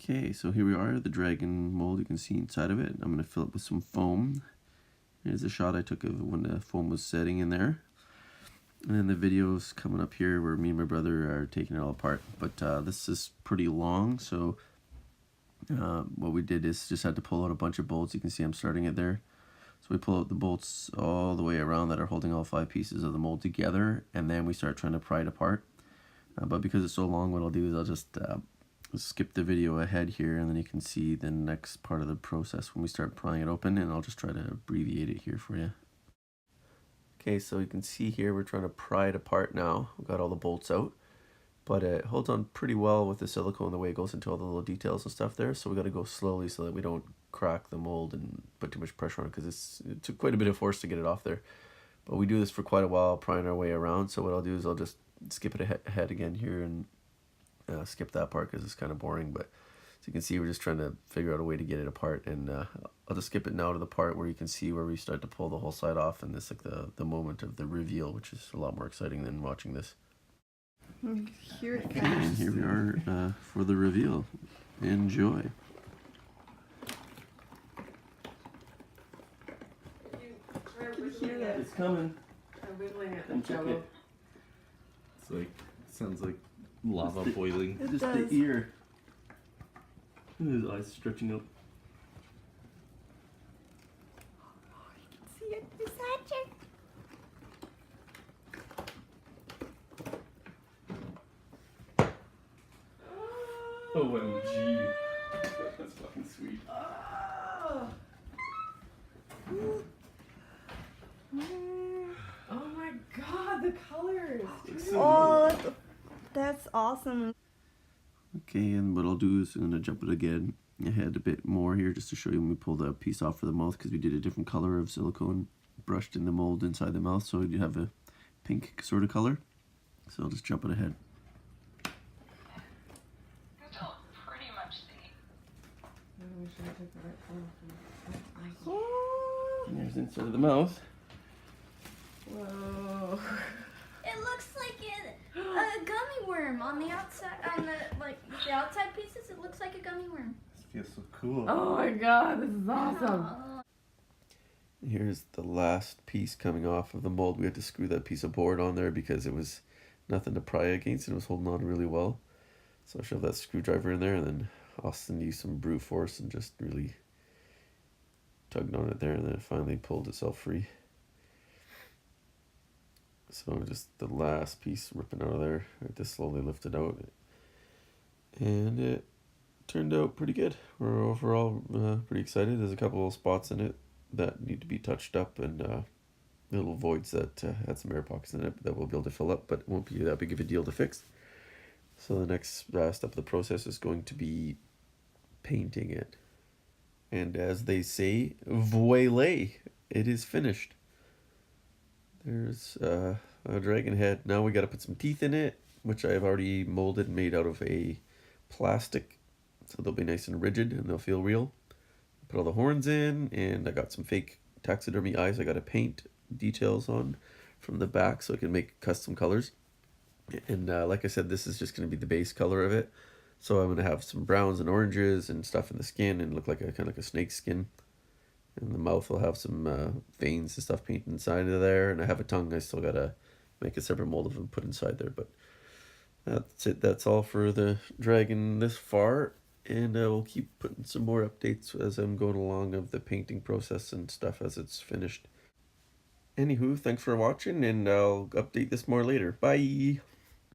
Okay, so here we are, the dragon mold. You can see inside of it. I'm going to fill it with some foam. Here's a shot I took of when the foam was setting in there. And then the video's coming up here where me and my brother are taking it all apart. But this is pretty long, so what we did is just had to pull out a bunch of bolts. You can see I'm starting it there. So we pull out the bolts all the way around that are holding all 5 pieces of the mold together, and then we start trying to pry it apart. But because it's so long, what I'll do is I'll just skip the video ahead here, and then you can see the next part of the process when we start prying it open, and I'll just try to abbreviate it here for you. Okay, so you can see here we're trying to pry it apart now. We've got all the bolts out, but it holds on pretty well with the silicone, the way it goes into all the little details and stuff there, so we got to go slowly so that we don't crack the mold and put too much pressure on it, because it took quite a bit of force to get it off there. But we do this for quite a while, prying our way around, so what I'll do is I'll just skip it ahead again here and skip that part because it's kind of boring. But so you can see we're just trying to figure out a way to get it apart, and I'll just skip it now to the part where you can see where we start to pull the whole side off, and this like the moment of the reveal, which is a lot more exciting than watching this. Here it Okay, and here we are for the reveal. Enjoy. hear that? It's coming. I'm wiggling at Come check it. It's like, sounds like lava boiling. It Just does. the ear. His eyes stretching up. See it? It's magic. OMG. That's fucking sweet. Oh my god, the colors! Oh, that's awesome. Okay, and what I'll do is I'm going to jump it again ahead a bit more here just to show you when we pull the piece off for the mouth, because we did a different color of silicone brushed in the mold inside the mouth, so you have a pink sort of color. So I'll just jump it ahead. And there's inside of the mouth. Whoa. It looks like a gummy worm on the outside. On the outside pieces, it looks like a gummy worm. This feels so cool. Oh my god, this is awesome. Here's the last piece coming off of the mold. We had to screw that piece of board on there because it was nothing to pry against. It was holding on really well. So I shoved that screwdriver in there, and then Austin used some brute force and just really tugged on it there, and then it finally pulled itself free. So just the last piece ripping out of there. I had to slowly lift it out, and it turned out pretty good. We're overall pretty excited. There's a couple of spots in it that need to be touched up, and little voids that had some air pockets in it that we'll be able to fill up, but it won't be that big of a deal to fix. So the next step of the process is going to be painting it. And as they say, voila, it is finished. There's a dragon head. Now we got to put some teeth in it, which I've already molded and made out of a plastic. So they'll be nice and rigid and they'll feel real. Put all the horns in, and I got some fake taxidermy eyes I got to paint details on from the back so I can make custom colors. And like I said, this is just going to be the base color of it. So I'm going to have some browns and oranges and stuff in the skin and look like a kind of like a snake skin. And the mouth will have some veins and stuff painted inside of there. And I have a tongue I still got to make a separate mold of and put inside there. But that's it. That's all for the dragon this far. And I will keep putting some more updates as I'm going along of the painting process and stuff as it's finished. Anywho, thanks for watching, and I'll update this more later. Bye!